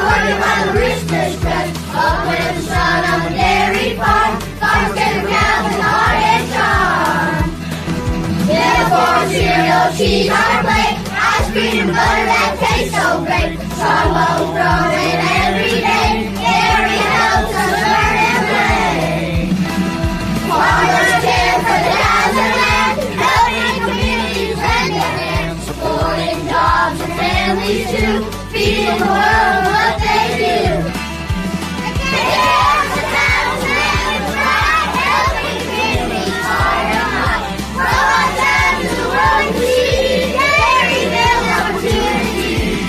working while the roosters crow. Up with the sun on the dairy farm. Farmers get their cows in the hard and strong. Little corn, cereal, cheese on our plate. Ice cream and butter that tastes so great. Songbows growing every day. Dairy and oats to learn and play. Farmers care for the cows and land. Helping communities hand in hand. Supporting jobs and families too. Feeding the world what they do. They care for the cows and land. Right. Helping communities hard and high. Robots out to the world and see. Dairy builds opportunity.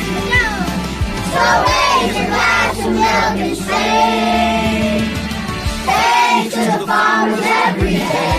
So raise your glass of milk and say, thanks to the farmers every day.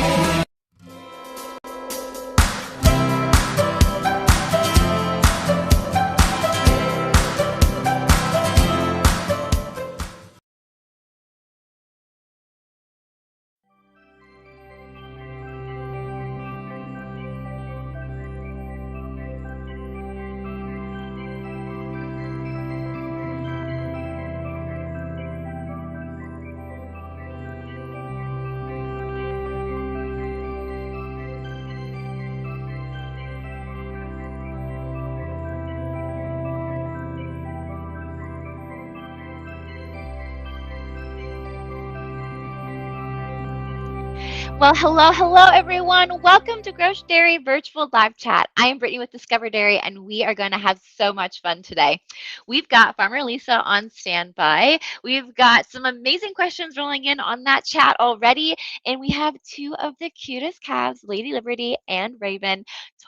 Well, hello, everyone. Welcome to Groetsch Dairy Virtual Live Chat. I am Brittany with Discover Dairy, and we are going to have so much fun today. We've got Farmer Lisa on standby. We've got some amazing questions rolling in on that chat already, and we have two of the cutest calves, Lady Liberty and Raven,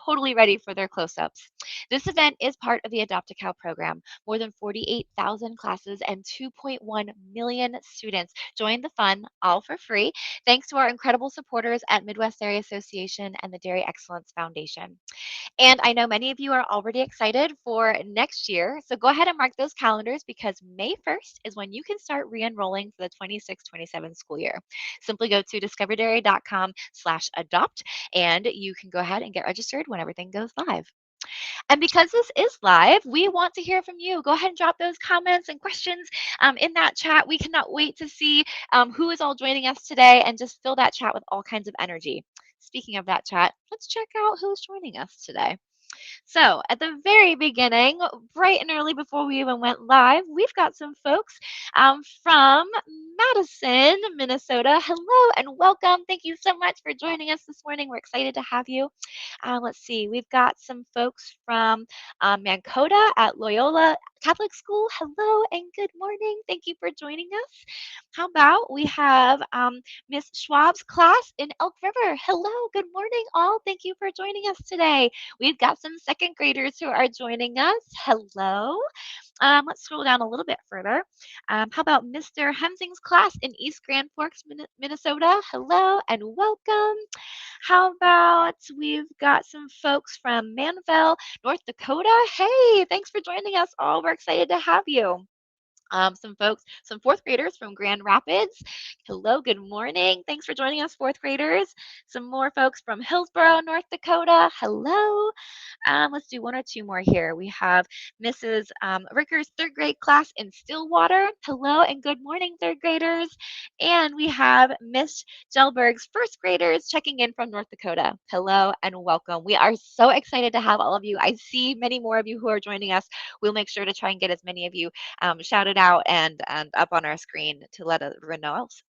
totally ready for their close-ups. This event is part of the Adopt a Cow program. More than 48,000 classes and 2.1 million students join the fun, all for free, thanks to our incredible supporters at Midwest Dairy Association and the Dairy Excellence Foundation. And I know many of you are already excited for next year, so go ahead and mark those calendars because May 1st is when you can start re-enrolling for the 26-27 school year. Simply go to discoverdairy.com/adopt and you can go ahead and get registered when everything goes live. And because this is live, we want to hear from you. Go ahead and drop those comments and questions in that chat. We cannot wait to see who is all joining us today and just fill that chat with all kinds of energy. Speaking of that chat, let's check out who's joining us today. So, at the very beginning, bright and early before we even went live, we've got some folks from Madison, Minnesota. Hello and welcome. Thank you so much for joining us this morning. We're excited to have you. Let's see, we've got some folks from Mankota at Loyola Catholic School. Hello and good morning. Thank you for joining us. How about we have Miss Schwab's class in Elk River. Hello, good morning, all. Thank you for joining us today. We've got some second graders who are joining us. Hello. Let's scroll down a little bit further. How about Mr. Hemsing's class in East Grand Forks, Minnesota? Hello and welcome. How about we've got some folks from Manville, North Dakota? Hey, thanks for joining us all. We're excited to have you. Some folks, some fourth graders from Grand Rapids. Hello, good morning. Thanks for joining us, fourth graders. Some more folks from Hillsboro, North Dakota. Hello. Let's do one or two more here. We have Mrs. Ricker's third grade class in Stillwater. Hello and good morning, third graders. And we have Miss Gelberg's first graders checking in from North Dakota. Hello and welcome. We are so excited to have all of you. I see many more of you who are joining us. We'll make sure to try and get as many of you shouted out and up on our screen to let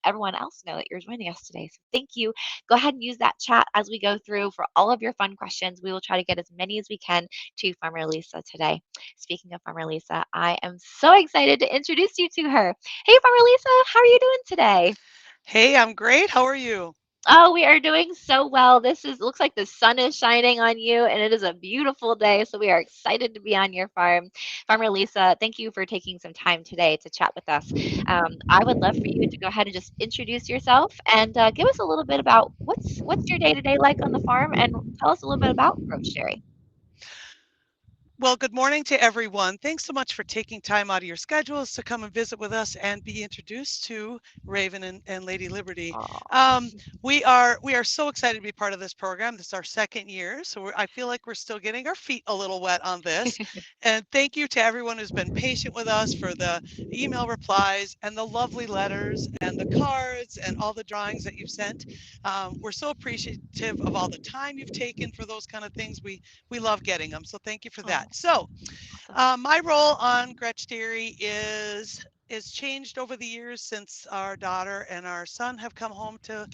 everyone else know that you're joining us today. So thank you. Go ahead and use that chat as we go through for all of your fun questions. We will try to get as many as we can to Farmer Lisa today. Speaking of Farmer Lisa, I am so excited to introduce you to her. Hey, Farmer Lisa, how are you doing today? Hey, I'm great. How are you? Oh, we are doing so well. Looks like the sun is shining on you and it is a beautiful day. So we are excited to be on your farm. Farmer Lisa, thank you for taking some time today to chat with us. I would love for you to go ahead and just introduce yourself and give us a little bit about what's your day-to-day like on the farm and tell us a little bit about Groetsch Dairy. Well, good morning to everyone. Thanks so much for taking time out of your schedules to come and visit with us and be introduced to Raven and Lady Liberty. Aw. Um, we are so excited to be part of this program. This is our second year, so I feel like we're still getting our feet a little wet on this. And thank you to everyone who's been patient with us for the email replies and the lovely letters and the cards and all the drawings that you've sent. We're so appreciative of all the time you've taken for those kind of things. We love getting them, so thank you for that. Oh, So awesome. my role on Groetsch Dairy is changed over the years since our daughter and our son have come home to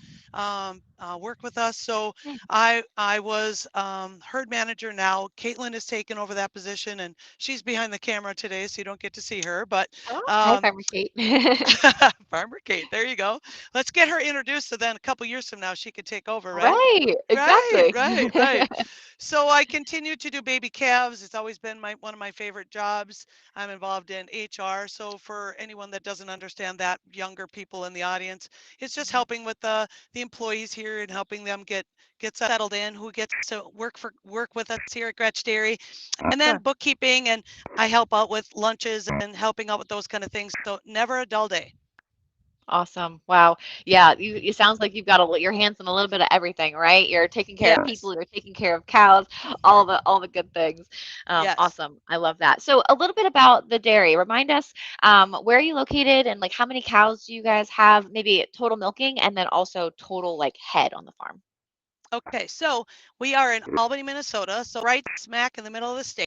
work with us. So Yeah. I was herd manager now. Katelyn has taken over that position, and she's behind the camera today, so you don't get to see her. But Oh, hi, um, Farmer Kate. Farmer Kate, there you go. Let's get her introduced, so then a couple years from now she could take over, right? Right, Right, exactly. right, right. So I continue to do baby calves. It's always been one of my favorite jobs. I'm involved in HR. So for anyone that doesn't understand that, younger people in the audience, it's just Mhm. helping with the employees here and helping them get settled in, who gets to work with us here at Gretsch Dairy, and then Sure. bookkeeping, and I help out with lunches and helping out with those kind of things. So never a dull day. Awesome. Wow. Yeah, it sounds like you've got your hands in a little bit of everything, right? You're taking care of Yes, people, you're taking care of cows, all the good things. yes. Awesome. I love that. So a little bit about the dairy. Remind us, where are you located and like how many cows do you guys have? Maybe total milking and then also total like head on the farm. Okay, so we are in Albany, Minnesota, so right smack in the middle of the state.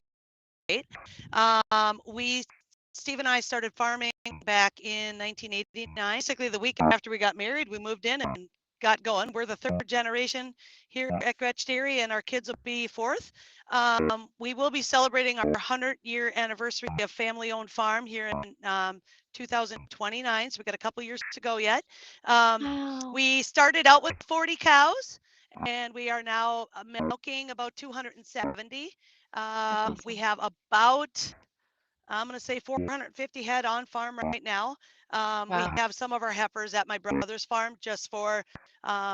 We Steve and I started farming back in 1989. Basically, the week after we got married, we moved in and got going. We're the third generation here at Gretsch Dairy, and our kids will be fourth. We will be celebrating our 100-year anniversary of family-owned farm here in 2029. So we got a couple years to go yet. Um, Wow. we started out with 40 cows, and we are now milking about 270. That's We awesome. have about, I'm going to say 450 head on farm right now. We Wow. have some of our heifers at my brother's farm just for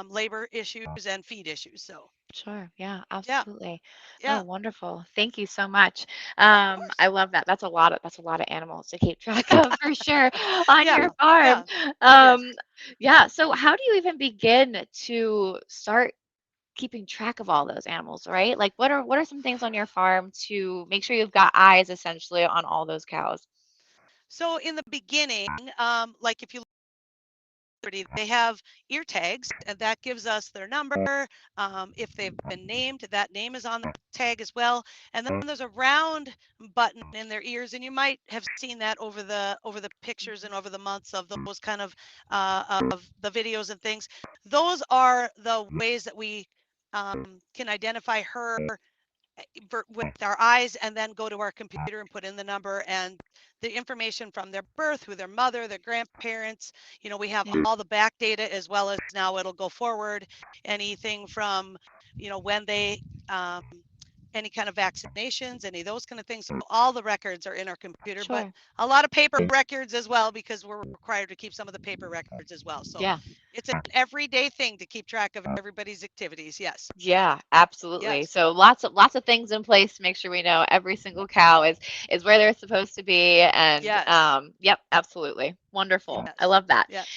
labor issues and feed issues. So, Sure. Yeah, yeah, absolutely. yeah, Oh, wonderful. Thank you so much. of course. I love that. That's a lot of animals to keep track of for sure on Yeah, your farm. yeah, it is. Um, yeah. So how do you even begin to start keeping track of all those animals, right? Like what are some things on your farm to make sure you've got eyes essentially on all those cows? So, in the beginning, like if you they have ear tags, and that gives us their number. If they've been named, that name is on the tag as well. And then there's a round button in their ears, and you might have seen that over the pictures Mhm. and over the months of those kind of the videos and things. Those are the ways that we can identify her with our eyes, and then go to our computer and put in the number and the information from their birth, who their mother, their grandparents. We have Yeah, all the back data, as well as now it'll go forward anything from when they any kind of vaccinations, any of those kind of things. So all the records are in our computer, but sure. a lot of paper records as well, because we're required to keep some of the paper records as well. So Yeah. it's an everyday thing to keep track of everybody's activities. Yes, Yeah, absolutely. yes, So lots of things in place to make sure we know every single cow is where they're supposed to be. And yes, yep, absolutely. Wonderful. I yes, love that. yes,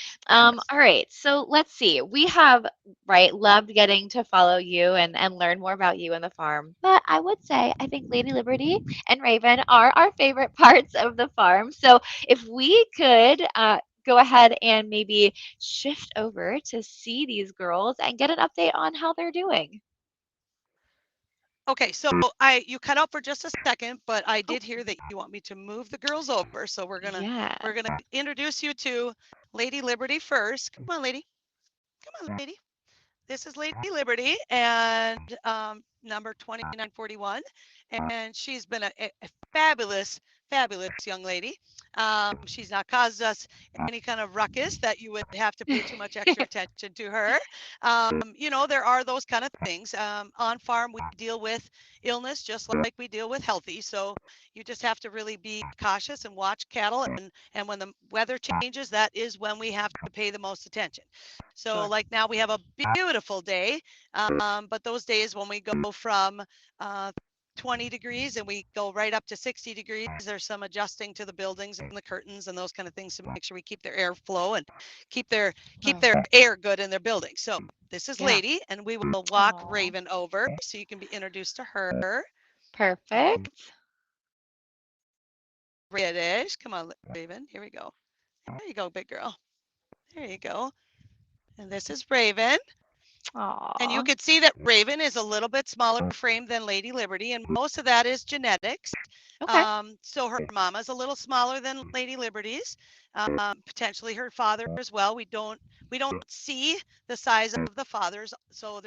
yes. All right. So let's see. We have, right, loved getting to follow you and learn more about you and the farm. But I would say I think Lady Liberty and Raven are our favorite parts of the farm. So if we could go ahead and maybe shift over to see these girls and get an update on how they're doing. Okay, so you cut out for just a second, but I Oh, did hear that you want me to move the girls over. So we're gonna yes. introduce you to Lady Liberty first. Come on, lady. Come on, lady. This is Lady Liberty, and number 2941, and she's been a fabulous, fabulous young lady. She's not caused us any kind of ruckus that you would have to pay too much extra attention to her. There are those kind of things. On farm, we deal with illness just like we deal with healthy. So you just have to really be cautious and watch cattle. And when the weather changes, that is when we have to pay the most attention. So, Sure. like now, we have a beautiful day, but those days when we go from uh, 20 degrees and we go right up to 60 degrees. There's some adjusting to the buildings and the curtains and those kind of things to make sure we keep their airflow and keep their air good in their building. So this is Yeah. Lady, and we will walk Aw. Raven over so you can be introduced to her. And Perfect. it is. Come on, Raven. Here we go. There you go, big girl. There you go. And this is Raven. And you Aw. could see that Raven is a little bit smaller frame than Lady Liberty, and most of that is genetics. Okay. So her mama's a little smaller than Lady Liberty's, potentially her father as well. We don't see the size of the fathers, so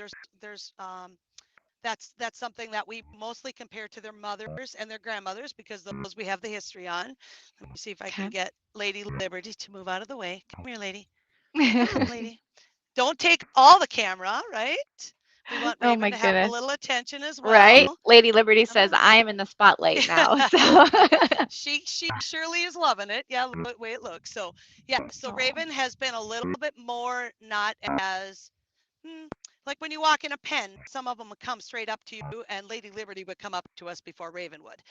that's something that we mostly compare to their mothers and their grandmothers because those we have the history on. Let me see if I can Okay. get Lady Liberty to move out of the way. Come here, Lady. Come on, Lady. Don't take all the camera, right? We want Oh Raven my to have a goodness. little attention as well. Right? Lady Liberty Come says, on. I am in the spotlight now. So, She surely is loving it. Yeah, the way it looks. So yeah, so oh, Raven has been a little bit more not as like when you walk in a pen, some of them would come straight up to you, and Lady Liberty would come up to us before Raven would.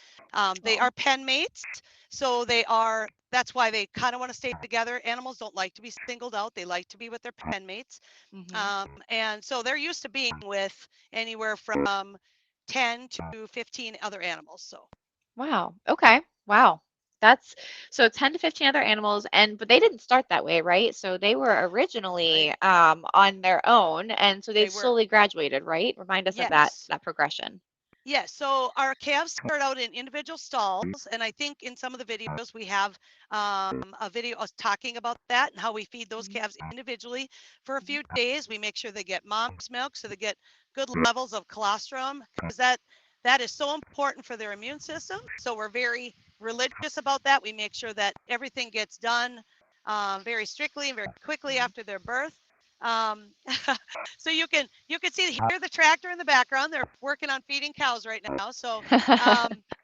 They oh, are pen mates, so they are. That's why they kind of want to stay together. Animals don't like to be singled out; they like to be with their pen mates. hmm And so they're used to being with anywhere from 10 to 15 other animals. So wow. Okay. Wow. That's so 10 to 15 other animals, and but they didn't start that way, right? So they were originally right, on their own, and so they they were. slowly graduated, right? Remind us of Yes. that progression. Yes, so our calves start out in individual stalls, and I think in some of the videos we have a video us talking about that and how we feed those Mhm, calves individually for a mhm. few days. We make sure they get mom's milk, so they get good levels of colostrum, because that is so important for their immune system. So we're very religious about that. We make sure that everything gets done very strictly and very quickly Mhm. after their birth. Um, so you can hear the tractor in the background. They're working on feeding cows right now. So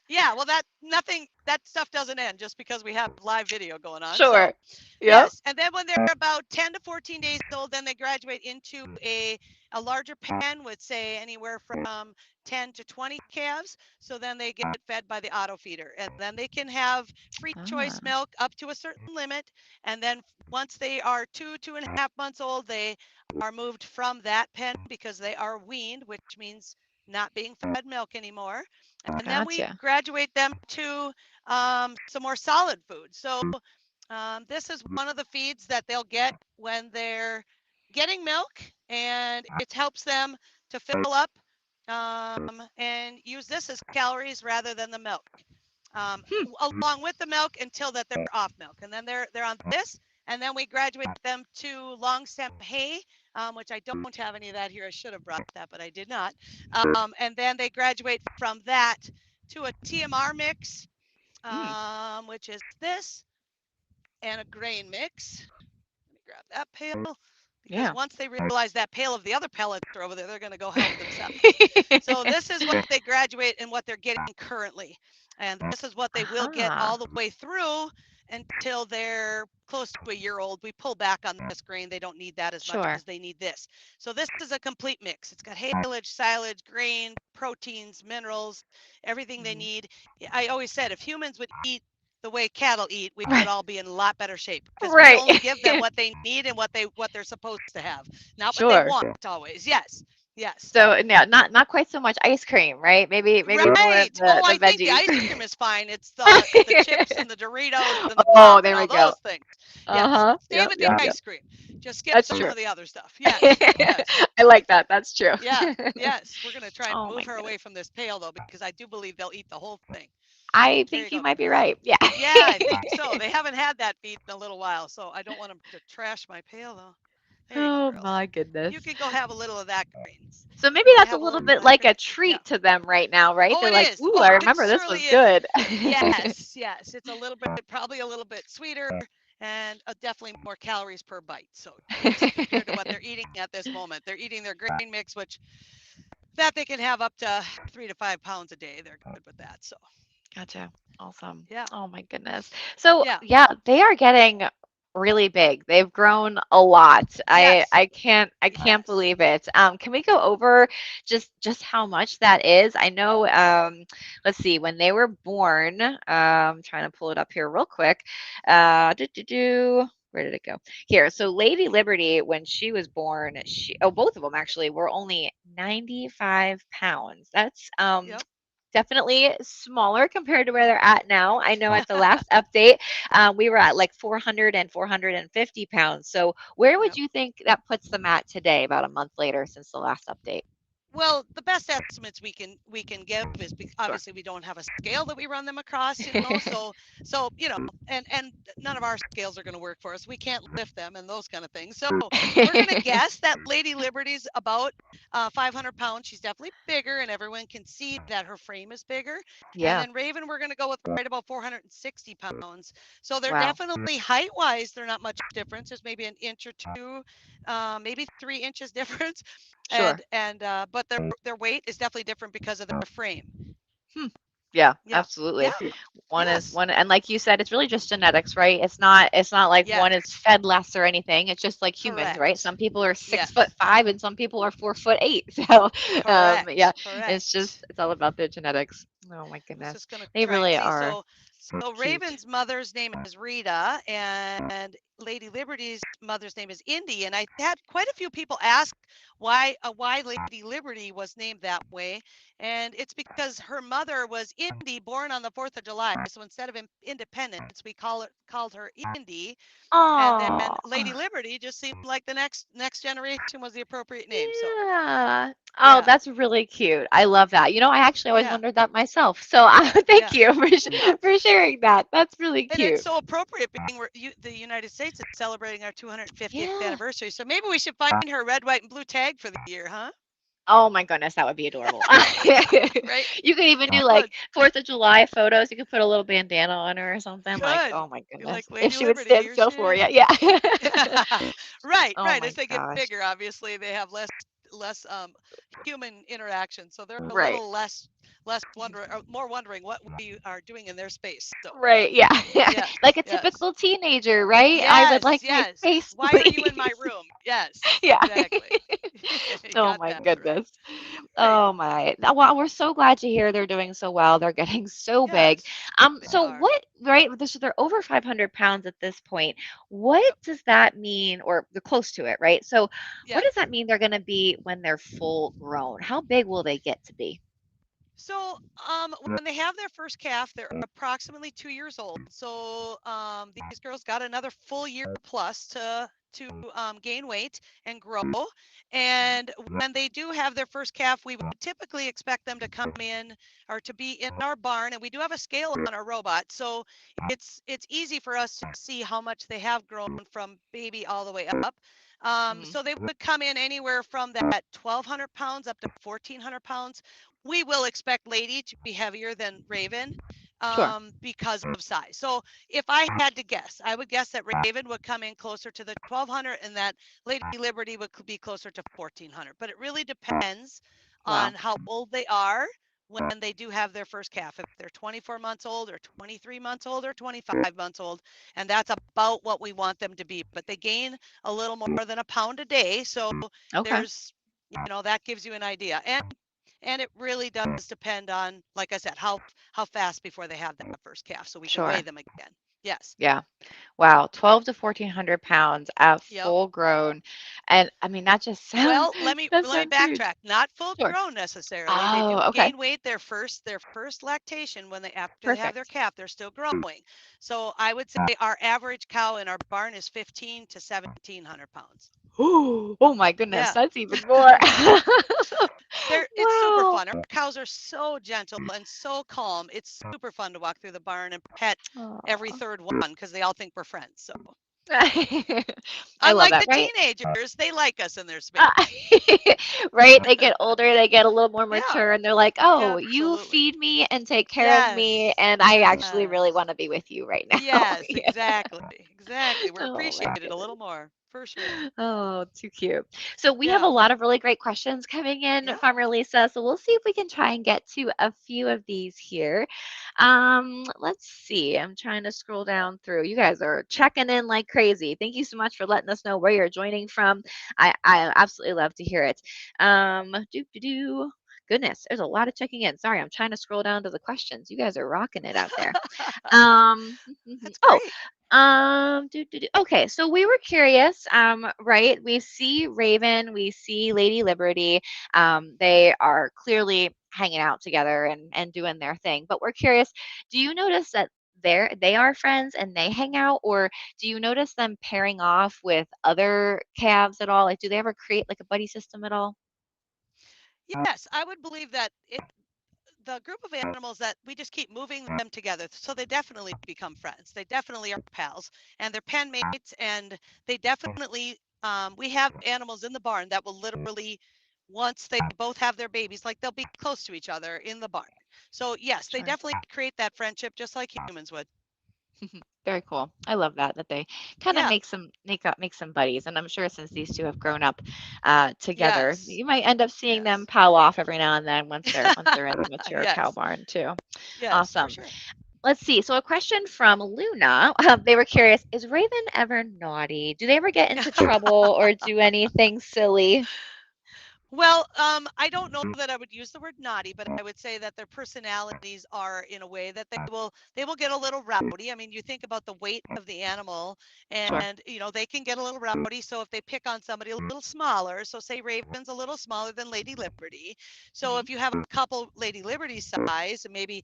yeah, well that stuff doesn't end just because we have live video going on. So Sure. Yep. yes, and then when they're about 10 to 14 days old, then they graduate into a larger pen with say anywhere from 10 to 20 calves. So then they get fed by the auto feeder, and then they can have free choice Ah, milk up to a certain limit. And then once they are 2.5 months old, they are moved from that pen because they are weaned, which means not being fed milk anymore. And then we gotcha. graduate them to some more solid food. So this is one of the feeds that they'll get when they're getting milk, and it helps them to fill up and use this as calories rather than the milk. Hmm. Along with the milk until that they're off milk, and then they're on this, and then we graduate them to long stem hay, which I don't have any of that here. I should have brought that, but I did not. And then they graduate from that to a TMR mix, Mm, which is this, and a grain mix. Let me grab that pail, because yeah. once they realize that pail of the other pellets are over there, they're going to go help themselves. So this is what they graduate and what they're getting currently. And this is what they will get Aha. all the way through until they're close to a year old. We pull back on this grain. They don't need that as much Sure. as they need this. So this is a complete mix. It's got haylage, silage, grain, proteins, minerals, everything they Mhm. need. I always said if humans would eat the way cattle eat, we would Right. all be in a lot better shape because we Right. only give them what they need and what they're supposed to have, not what they Sure. want always. Yes. Yes. So yeah, not quite so much ice cream, right? Maybe more of Right. Oh, the I think the veggies. ice cream is fine. It's the chips and the Doritos and the pop Oh, and there all we go. those things. Yes. Uh-huh. Stay Yep, with the yep, yep. ice cream. Just skip That's some true. of the other stuff. Yes. Yes. I like that. That's true. Yeah. Yes. We're gonna try and Oh my move her goodness. away from this pail though, because I do believe they'll eat the whole thing. I There you think you go. might be right. Yeah. Yeah, I think so. They haven't had that feed in a little while, so I don't want them to trash my pail though. There you go, Oh girls. my goodness. You can go have a little of that grain. So maybe You want to that's a have a little little of bit that like grain? a Yeah. treat to them right now, right? Oh, They're it like, is. "Ooh, Oh, I it remember this was surely is. good." Yes, yes. It's a little bit, probably a little bit sweeter and definitely more calories per bite. So yes, compared to what they're eating at this moment, they're eating their grain mix, which that they can have up to 3 to 5 pounds a day. They're good with that. So Gotcha. Awesome. yeah, Oh my goodness. So yeah. yeah, they are getting. really big. They've grown a lot. I Yes. I can't I can't Yes. believe it. Can we go over just how much that is? I know. Let's see. When they were born, trying to pull it up here real quick. Where did it go? Here. So Lady Liberty, when she was born, both of them actually were only 95 pounds. That's Yep. definitely smaller compared to where they're at now. I know at the last update, we were at like 400 and 450 pounds. So where would Yep. you think that puts them at today, about a month later since the last update? Well, the best estimates we can give is Sure. obviously we don't have a scale that we run them across, so and none of our scales are going to work for us. We can't lift them and those kind of things. So we're going to guess that Lady Liberty's about 500 pounds. She's definitely bigger, and everyone can see that her frame is bigger. And Yeah. then Raven, we're going to go with right about 460 pounds. So they're Wow. definitely height wise, they're not much difference. There's maybe an inch or two, maybe 3 inches difference Sure. and but their weight is definitely different because of their frame. Hmm. Yeah, Yeah. absolutely. Yeah. One is Yes. one, and like you said, it's really just genetics, right? It's not like one is Yes. fed less or anything. It's just like humans, right? Correct. Some people are six foot Yes. five and some people are 4'8". So yeah, Correct. it's all about their genetics. Oh my I was goodness. just going to They try and really see. are So cute. Raven's mother's name is Rita, and Lady Liberty's mother's name is Indy. And I had quite a few people ask why Lady Liberty was named that way, and it's because her mother was Indy, born on the 4th of July. So instead of Independence, we called her Indy, and then Oh. Lady Liberty just seemed like the next generation was the appropriate name. So Yeah. Oh, yeah, that's really cute. I love that. I actually always yeah, wondered that myself. So thank yeah, you for yeah. for sharing that. That's really And it's cute. so appropriate being the United States is celebrating our 250th Yeah. anniversary. So maybe we should find her red, white, and blue tag for the year, huh? Oh my goodness, that would be adorable. Right? You could even It do like would. 4th of July photos. You could put a little bandana on her or something. Like, Could. oh my You're like goodness. If Lady she would Liberty, stand here still she for you. is. Yeah. Right, Oh right. As my they get gosh. bigger, obviously they have less human interaction. So they're a Right. little less wondering or more wondering what we are doing in their space. So Right. Yeah. yes, Like a yes. typical teenager, right? I would Yes, like my yes. face, Why are you in my please. room? Yes, Yeah. exactly. You Oh got my that right. goodness. Right. Oh my. Well, we're so glad to hear they're doing so well. They're getting so big. Yes, they So are. what, right? So they're over 500 pounds at this point. What Yep. does that mean, or they're close to it, right? So what does Yes. that mean they're going to be when they're full grown? How big will they get to be? So, when they have their first calf, they're approximately 2 years old. So, these girls got another full year plus to gain weight and grow. And when they do have their first calf, we would typically expect them to come in or to be in our barn. And we do have a scale on our robot, so it's easy for us to see how much they have grown from baby all the way up. Mhm. So they would come in anywhere from that 1,200 pounds up to 1,400 pounds. We will expect Lady to be heavier than Raven Sure. because of size. So if I had to guess, I would guess that Raven would come in closer to the 1,200 and that Lady Liberty would be closer to 1,400. But it really depends Wow. on how old they are when they do have their first calf. If they're 24 months old or 23 months old or 25 months old, and that's about what we want them to be. But they gain a little more than a pound a day. So Okay. there's, that gives you an idea. And it really does depend on, like I said, how fast before they have that first calf, so we can weigh Sure. them again. Yes. Yeah. Wow. 12 to 1,400 pounds at Yep. full grown. And I mean, that just sounds, Well, let me that let me sounds huge. backtrack. Not full Sure. grown necessarily. They do Oh, okay. gain weight their first lactation when they after they have their Perfect. calf. They're still growing. So I would say our average cow in our barn is 15 to 1,700 pounds. Oh my goodness, Yeah. that's even more. It's super Wow. fun. Our cows are so gentle and so calm. It's super fun to walk through the barn and pet every Aw. third one because they all think we're friends. So I love unlike that, the right? teenagers, they like us in their space. Uh, right? They get older, they get a little more Yeah, mature, and they're like, "Oh, you absolutely. feed me and take care of me, Yes. and I actually really Yes. want to be with you right now." Yes, Yeah. exactly. Exactly. We're Oh my appreciated a goodness. little more. For sure. Oh, too cute. So we have a Yeah. lot of really great questions coming in, Yeah. Farmer Lisa. So we'll see if we can try and get to a few of these here. Let's see. I'm trying to scroll down through. You guys are checking in like crazy. Thank you so much for letting us know where you're joining from. I absolutely love to hear it. Do do do. Goodness, there's a lot of checking in. Sorry, I'm trying to scroll down to the questions. You guys are rocking it out there. Um, That's oh, great. okay, so we were curious, right? We see Raven, we see Lady Liberty. They are clearly hanging out together and doing their thing. But we're curious, do you notice that they are friends and they hang out, or do you notice them pairing off with other calves at all? Like, do they ever create like a buddy system at all? Yes, I would believe that the group of animals that we just keep moving them together, so they definitely become friends. They definitely are pals, and they're pen mates, and they definitely. We have animals in the barn that will literally, once they both have their babies, like they'll be close to each other in the barn. So yes, they Sure. definitely create that friendship just like humans would. Very cool. I love that they kind of Yeah. make some buddies. And I'm sure since these two have grown up together, Yes. you might end up seeing them Yes. pal off every now and then once they're in the mature cow Yes. barn too. Yes, for Awesome. sure. Let's see. So a question from Luna. They were curious, is Raven ever naughty? Do they ever get into trouble or do anything silly? Well, I don't know that I would use the word naughty, but I would say that their personalities are in a way that they will get a little rowdy. I mean, you think about the weight of the animal, Sure. and they can get a little rowdy. So if they pick on somebody a little smaller, so say Raven's a little smaller than Lady Liberty, so Hmm. if you have a couple Lady Liberty size, and maybe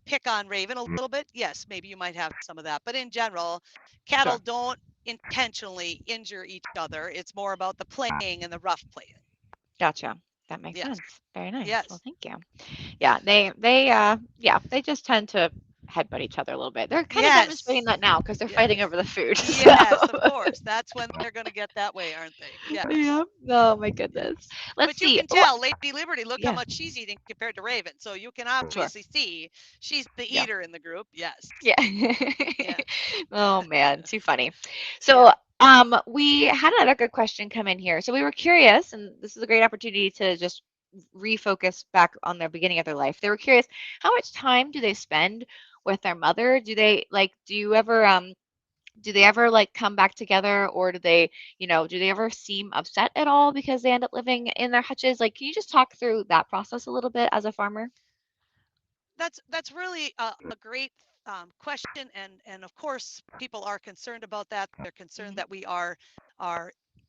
pick on Raven a little bit, yes, maybe you might have some of that. But in general, cattle Sure. don't intentionally injure each other. It's more about the playing and the rough playing. Gotcha. That makes Yes. sense. Very nice. Well, Yes. thank you. Yeah, they just tend to headbutt each other a little bit. They're kind of demonstrating Yes. that now because they're fighting Yes. over the food. So Yes, of course. That's when they're going to get that way, aren't they? yeah. Yes. Oh my goodness. Yes. Let's But you see. can Oh, tell Lady Liberty, look how yeah. much she's eating compared to Raven. So you can Sure. obviously see she's the Yeah. eater in the group. Yes. Yeah. Yes. Oh man, too funny. Yeah. So, we had another good question come in here. So we were curious, and this is a great opportunity to just refocus back on the beginning of their life. They were curious, how much time do they spend with their mother? Do they ever like come back together, or do they ever seem upset at all because they end up living in their hutches? Like, can you just talk through that process a little bit as a farmer? That's really a great question, and of course people are concerned about that. They're concerned Hmm. that we are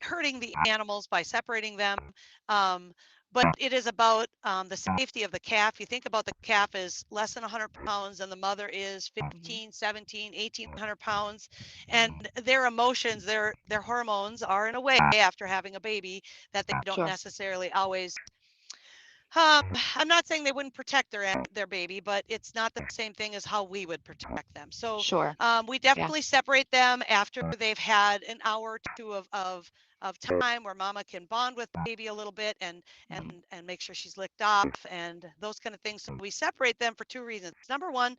hurting the animals by separating them. Um, but it is about the safety of the calf. You think about the calf is less than 100 pounds and the mother is Hmm. 15, 17, 1800 pounds, and Hmm. their emotions, their hormones are in a way after having a baby that they don't Sure. necessarily always um, I'm not saying they wouldn't protect their baby, but it's not the same thing as how we would protect them. So Sure. we Yeah. definitely separate them after they've had an hour or two of time where mama can bond with baby a little bit and Hmm. and make sure she's licked off and those kind of things. So we separate them for two reasons. Number one,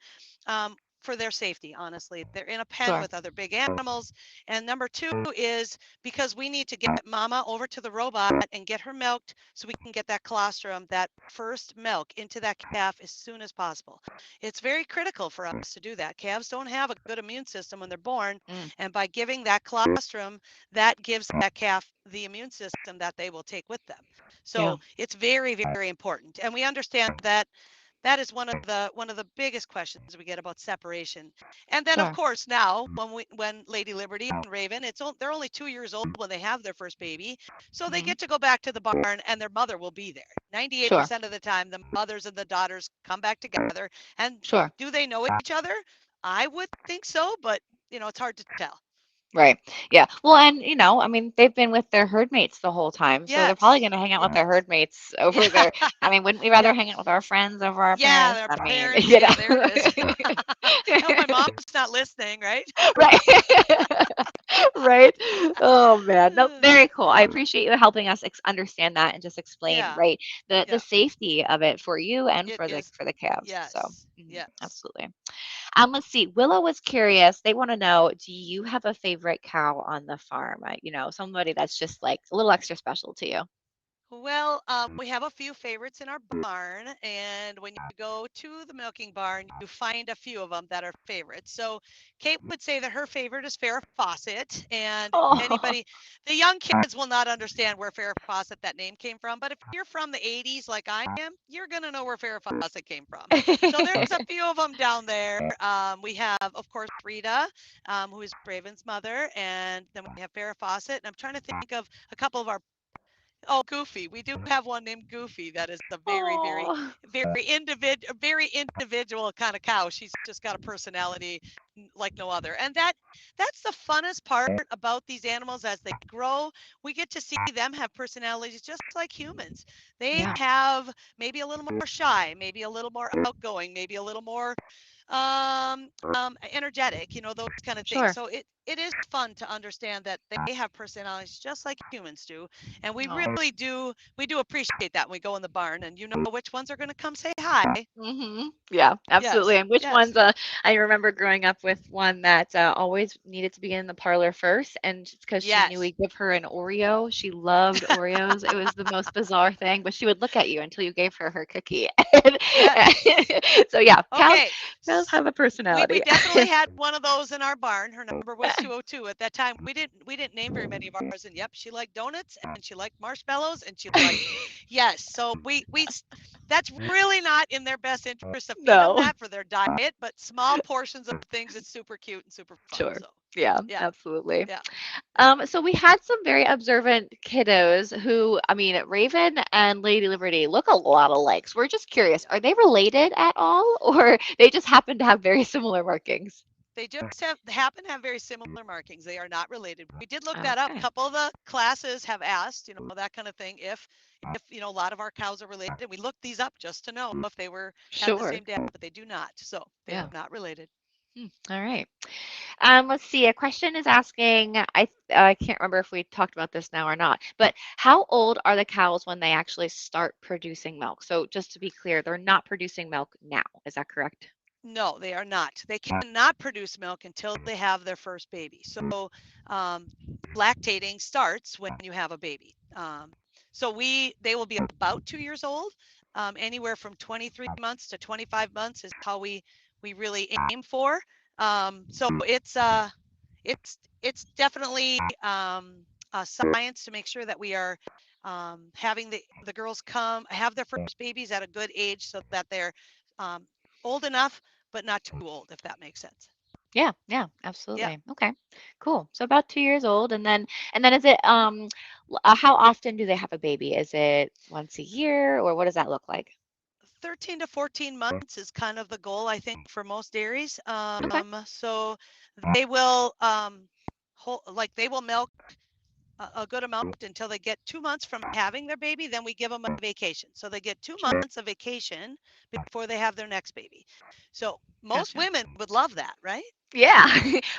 for their safety, honestly. They're in a pen Sure. with other big animals. And number two is because we need to get mama over to the robot and get her milked so we can get that colostrum, that first milk, into that calf as soon as possible. It's very critical for us to do that. Calves don't have a good immune system when they're born, Mm, and by giving that colostrum, that gives that calf the immune system that they will take with them. yeah. So it's very, very important. And we understand that that is one of the biggest questions we get about separation. And then of Sure. course now when Lady Liberty and Raven, they're only 2 years old when they have their first baby, so they Hmm. get to go back to the barn and their mother will be there. Sure. 98% of the time the mothers and the daughters come back together. And Sure. do they know each other? I would think so, but it's hard to tell. Right. Yeah. Well, and I mean, they've been with their herd mates the whole time, so they're probably going Yes. to hang out with their Yes. herd mates over Yeah. there. I mean, wouldn't we rather Yep. hang out with our friends over our Yeah, parents? their I mean, parents. Yeah, there it is. I hope my right. mom's not listening, right? Right. Oh man. No, very cool. I appreciate you helping us understand that and just explain, Yeah. right, the Yeah. safety of it for you and It for the is. calves. So, Yes. Yes. Absolutely. Let's see. Willow was curious. They want to know, do you have a favorite cow on the farm? Somebody that's just like a little extra special to you. Well, we have a few favorites in our barn, and when you go to the milking barn, you find a few of them that are favorites. So Kate would say that her favorite is Farrah Fawcett, and Oh. anybody, the young kids will not understand where Farrah Fawcett that name came from. But if you're from the '80s like I am, you're gonna know where Farrah Fawcett came from. So there's a few of them down there. We have, of course, Rita, who is Raven's mother, and then we have Farrah Fawcett. And I'm trying to think of a couple of our. Oh, Goofy. We do have one named Goofy that is a very, very, Oh. very individual kind of cow. She's just got a personality like no other. And that's the funnest part about these animals as they grow. We get to see them have personalities just like humans. They Yeah. have maybe a little more shy, maybe a little more outgoing, maybe a little more energetic, those kind of things. Sure. So it is fun to understand that they have personalities just like humans do, and we Oh. really do appreciate that when we go in the barn and you know which ones are going to come say hi. Yeah, absolutely. Yes, And which yes, ones? I remember growing up with one that always needed to be in the parlor first, and just because she knew yes. we'd give her an Oreo, she loved Oreos. It was the most bizarre thing, but she would look at you until you gave her her cookie. Yes. So yeah, cows Okay. cows have a We personality. definitely had one of those in our barn. Her number was 202 at that time. We didn't name very many of ours, and yep, she liked donuts and she liked marshmallows and she liked, yes. So that's really not in their best interest to feed them No, that for their diet, but small portions of things, it's super cute and super fun. sure. So Yeah, yeah, absolutely. yeah. So we had some very observant kiddos who, I mean, Raven and Lady Liberty look a lot alike. So we're just curious, are they related at all, or they just happen to have very similar markings? They just happen to have very similar markings. They are not related. We did look that up. A Okay, couple of the classes have asked, that kind of thing, if a lot of our cows are related. We looked these up just to know if they had the sure. same dad, but they do not. So they are Yeah. not related. All right. Let's see. A question is asking, I can't remember if we talked about this now or not, but how old are the cows when they actually start producing milk? So just to be clear, they're not producing milk now. Is that correct? No, they are not. They cannot produce milk until they have their first baby. So um, lactating starts when you have a baby. So they will be about 2 years old. Anywhere from 23 months to 25 months is how we really aim for. So it's definitely a science to make sure that we are having the girls have their first babies at a good age so that they're um, old enough but not too old, if that makes sense. Yeah, yeah, Yeah. absolutely. Okay, cool. So about 2 years old, and then is it how often do they have a baby? Is it once a year, or what does that look like? 13 to 14 months is kind of the goal, I think, for most dairies. Okay, So they will they will milk a good amount until they get 2 months from having their baby. Then we give them a vacation. So they get two sure. months of vacation before they have their next baby. So most Gotcha. women would love that, right? Yeah,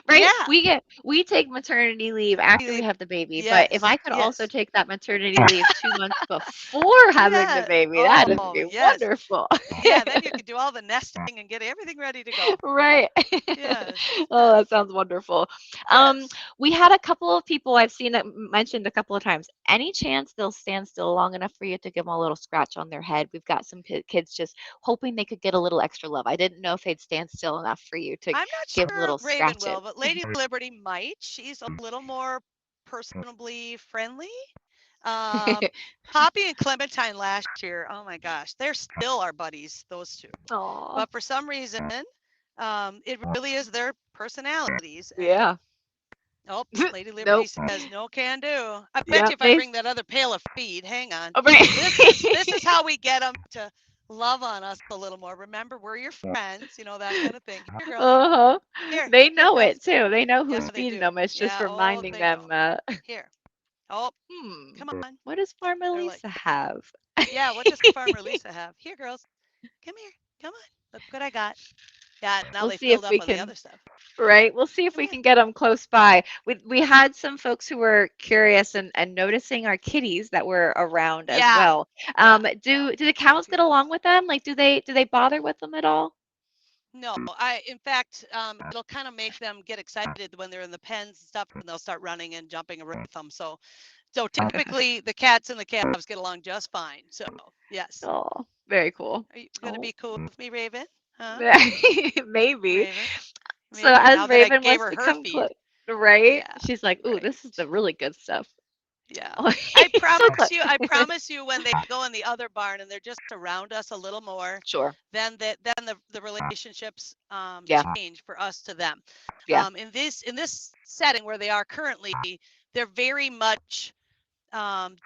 right? Yeah. We take maternity leave after we Leave. have the baby, but if Yes. I could also Yes. take that maternity leave 2 months before having the Yeah. baby, that'd Oh, be yes. wonderful. Yeah. Then you could do all the nesting and get everything ready to go. Right. Yes. Oh, Yes. that sounds wonderful. Um, Yes. we had a couple of people I've seen it mentioned a couple of times. Any chance they'll stand still long enough for you to give them a little scratch on their head? We've got some kids just hoping they could get a little extra love. I didn't know if they'd stand still enough for you to I'm not give sure little if Raven scratches. will, but Lady Liberty might. She's a little more personably friendly. Um, Poppy and Clementine last year, oh my gosh, they're still our buddies, those two. Aw. But for some reason, it really is their personalities. And Yeah. oh, Lady Liberty Nope. says no can do. I bet Yeah, you if I they bring that other pail of feed, hang on. oh, right. This is how we get them to love on us a little more. Remember, we're your friends, that kind of thing. Here, girls. Uh-huh. Here, They know girls. it too. They know Yeah, who's they feeding do. them. It's just Yeah, oh, reminding they know. them, Here. Oh, hmm, come on. what does Farmer They're like, Lisa have? yeah, what does Farmer Lisa have? Here, girls. Come here. Come on. Look what I got. Yeah, now We'll they see if filled up we on the can, other stuff. right? We'll see if Come we here. can get them close by. We had some folks who were curious and noticing our kitties that were around as Yeah. well. Yeah. Yeah. Do the They're cows get beautiful. along with them? Like, do they bother with them at all? No, in fact, it'll kind of make them get excited when they're in the pens and stuff, and they'll start running and jumping around with them. So typically the cats and the calves get along just fine. So yes. Oh, very cool. Are you gonna Oh, be cool with me, Raven? Huh? maybe. Raven? So Maybe as now that I Raven gave wants her to her come feed. close, right? Yeah, She's like, "Ooh, right. this is the really good stuff." Yeah. Oh, I so promise close. you, I promise you when they go in the other barn and they're just around us a little more, Sure. then the relationships Yeah. change for us to them. Yeah. In this setting where they are currently, they're very much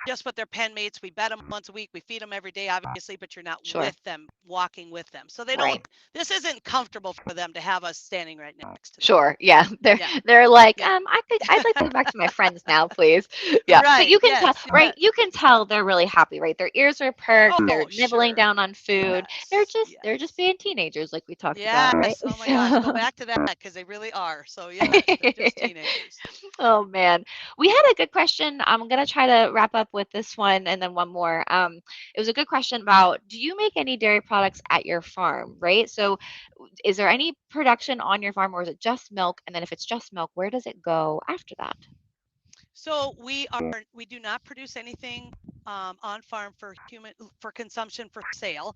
just with their pen mates. We bed them once a week. We feed them every day, obviously, but you're not Sure. with them, walking with them. So they don't, Right. this isn't comfortable for them to have us standing right next to them. Sure. Yeah. They're Yeah. they're like, Yeah. I'd like to go back to my friends now, please. Yeah. But Right. you can tell, Yes. right? Yes. You can tell they're really happy, right? Their ears are perked, they're Oh, nibbling sure. down on food. Yes. They're just Yes. being teenagers like we talked about, right? Yes. Oh my gosh. Go So back to that because they really are. So yes, they're just teenagers. Oh man, we had a good question. I'm gonna try to wrap up with this one and then one more. It was a good question about, do you make any dairy products at your farm, right? So, is there any production on your farm, or is it just milk? And then if it's just milk, where does it go after that? So we do not produce anything on farm for consumption for sale.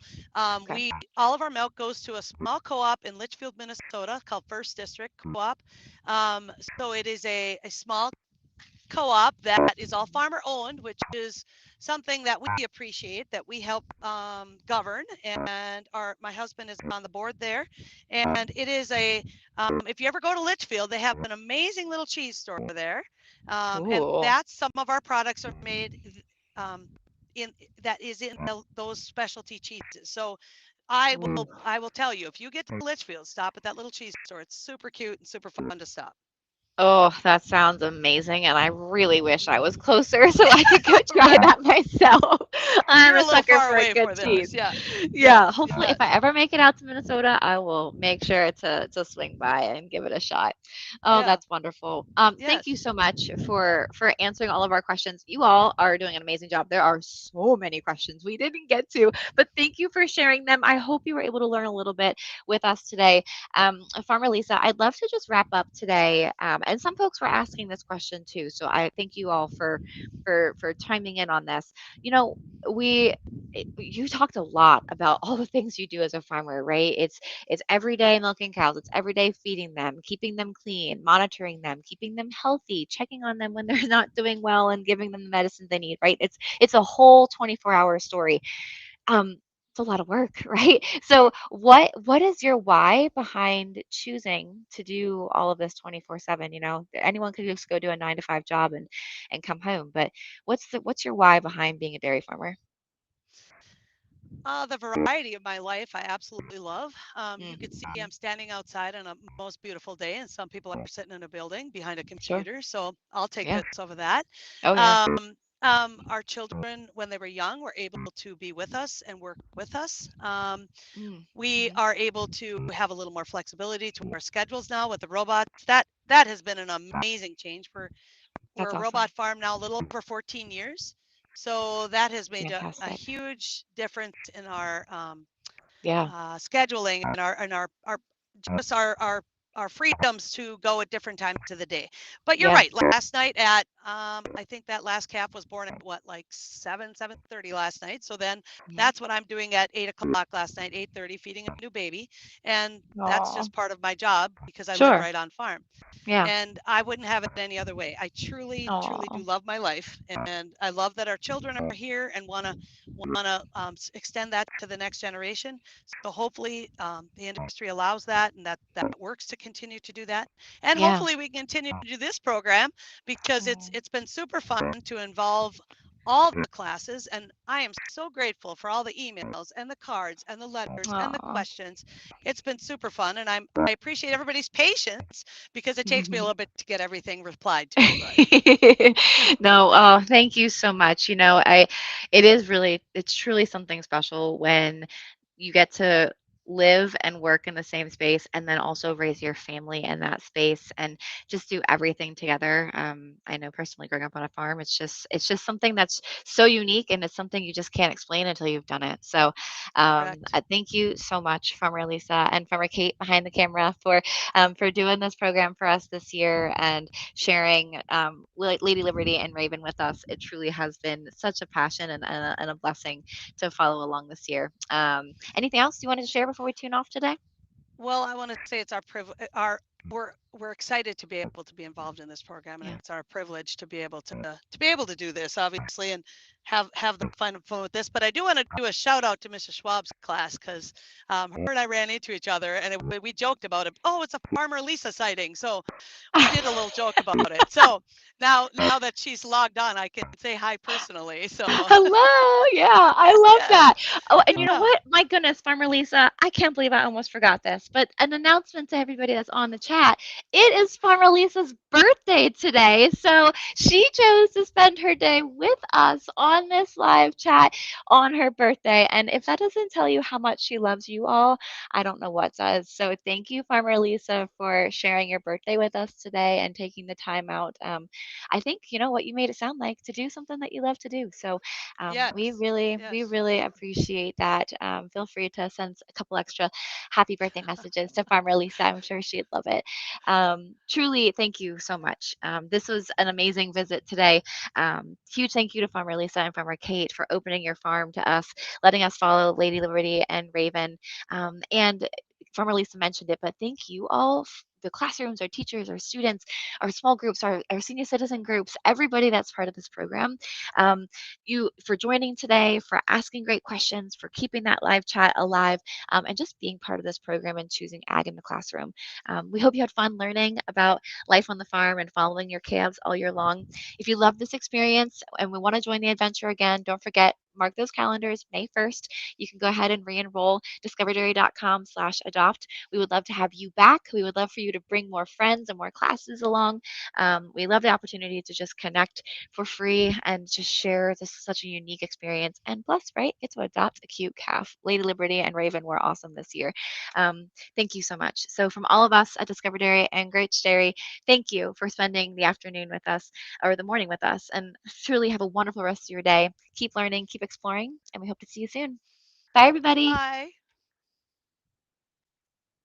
Okay. We all of our milk goes to a small co-op in Litchfield, Minnesota, called First District Co-op. So it is a small co-op that is all farmer owned, which is something that we appreciate, that we help govern. And my husband is on the board there. And it is if you ever go to Litchfield, they have an amazing little cheese store there. And Cool. that's some of our products are made um, in that is in those specialty cheeses. So Ooh. I will tell you, if you get to Litchfield, stop at that little cheese store. It's super cute and super fun to stop. Oh, that sounds amazing, and I really wish I was closer so I could go try Right. that myself. I'm You're a a little sucker far for a away good for cheese. this. Yeah. Yeah, Yes, you hopefully if bet. I ever make it out to Minnesota, I will make sure to swing by and give it a shot. Oh, Yeah. that's wonderful. Thank you Yes. so much for answering all of our questions. You all are doing an amazing job. There are so many questions we didn't get to, but thank you for sharing them. I hope you were able to learn a little bit with us today. Farmer Lisa, I'd love to just wrap up today. And some folks were asking this question too, so I thank you all for chiming in on this. You know, we you talked a lot about all the things you do as a farmer, right? It's every day milking cows, it's every day feeding them, keeping them clean, monitoring them, keeping them healthy, checking on them when they're not doing well and giving them the medicine they need, right? It's a whole 24-hour story. Um, it's a lot of work, right? So what is your why behind choosing to do all of this 24/7? You know, anyone could just go do a 9 to 5 job and come home, but what's your why behind being a dairy farmer? The variety of my life I absolutely love. You could see Mm-hmm. I'm standing outside on a most beautiful day, and some people are sitting in a building behind a Sure. computer. So I'll take Yeah. this over that. Oh yeah. Um, our children, when they were young, were able to be with us and work with us. We Mm-hmm. are able to have a little more flexibility to our schedules now with the robots. That has been an amazing change. We're That's a awesome. robot farm now a little over 14 years. So that has made a Fantastic. huge difference in our Yeah. scheduling and our just our freedoms to go at different times of the day. But you're Yeah. right. Last night at I think that last calf was born at what, like 7:30 last night. So then Mhm. that's what I'm doing at 8 o'clock last night, 8:30, feeding a new baby, and that's Aw. just part of my job because I live Sure. right on farm, Yeah. and I wouldn't have it any other way. I truly, truly Aw. do love my life, and I love that our children are here and want to extend that to the next generation. So hopefully, the industry allows that, and that works to continue to do that, and Yeah. hopefully we continue to do this program because it's Mm. it's been super fun to involve all the classes, and I am so grateful for all the emails and the cards and the letters and the Aw. questions. It's been super fun, and I appreciate everybody's patience because it takes me a little bit to get everything replied to. But No, thank you so much. It's truly something special when you get to live and work in the same space and then also raise your family in that space and just do everything together. I know personally growing up on a farm, it's just something that's so unique and it's something you just can't explain until you've done it. So Correct. thank you so much, Farmer Lisa and Farmer Kate behind the camera for doing this program for us this year and sharing Lady Liberty and Raven with us. It truly has been such a passion and a blessing to follow along this year. Anything else you wanted to share before we tune off today? Well, I want to say it's our privilege. We're excited to be able to be involved in this program, and Yeah. it's our privilege to be able to do this, obviously, and have the fun with this. But I do want to do a shout out to Mrs. Schwab's class because her and I ran into each other, and we joked about it. Oh, it's a Farmer Lisa sighting, so we did a little joke about it. So now that she's logged on, I can say hi personally. So Hello. Yeah, I love yes, that. Oh, and you know yeah, what? My goodness, Farmer Lisa, I can't believe I almost forgot this, but an announcement to everybody that's on the chat. It is Farmer Lisa's birthday today. So she chose to spend her day with us on this live chat on her birthday. And if that doesn't tell you how much she loves you all, I don't know what does. So thank you, Farmer Lisa, for sharing your birthday with us today and taking the time out. I think you know what you made it sound like to do something that you love to do. So we yes, really, we yes. really appreciate that. Feel free to send a couple extra happy birthday messages to Farmer Lisa. I'm sure she'd love it. Truly, thank you so much. This was an amazing visit today. Huge thank you to Farmer Lisa and Farmer Kate for opening your farm to us, letting us follow Lady Liberty and Raven. And Farmer Lisa mentioned it, but thank you all. The classrooms, our teachers, our students, our small groups, our senior citizen groups, everybody that's part of this program. Um, you for joining today, for asking great questions, for keeping that live chat alive, and just being part of this program and choosing ag in the classroom. We hope you had fun learning about life on the farm and following your calves all year long. If you love this experience and we want to join the adventure again, don't forget, mark those calendars, May 1st. You can go ahead and re-enroll, discoverdairy.com/adopt. We would love to have you back. We would love for you to bring more friends and more classes along. We love the opportunity to just connect for free and just share this such a unique experience. And plus, right, get to adopt a cute calf. Lady Liberty and Raven were awesome this year. Thank you so much. So, from all of us at Discover Dairy and Groetsch Dairy, thank you for spending the afternoon with us or the morning with us. And truly have a wonderful rest of your day. Keep learning, keep exploring, and we hope to see you soon. Bye, everybody. Bye.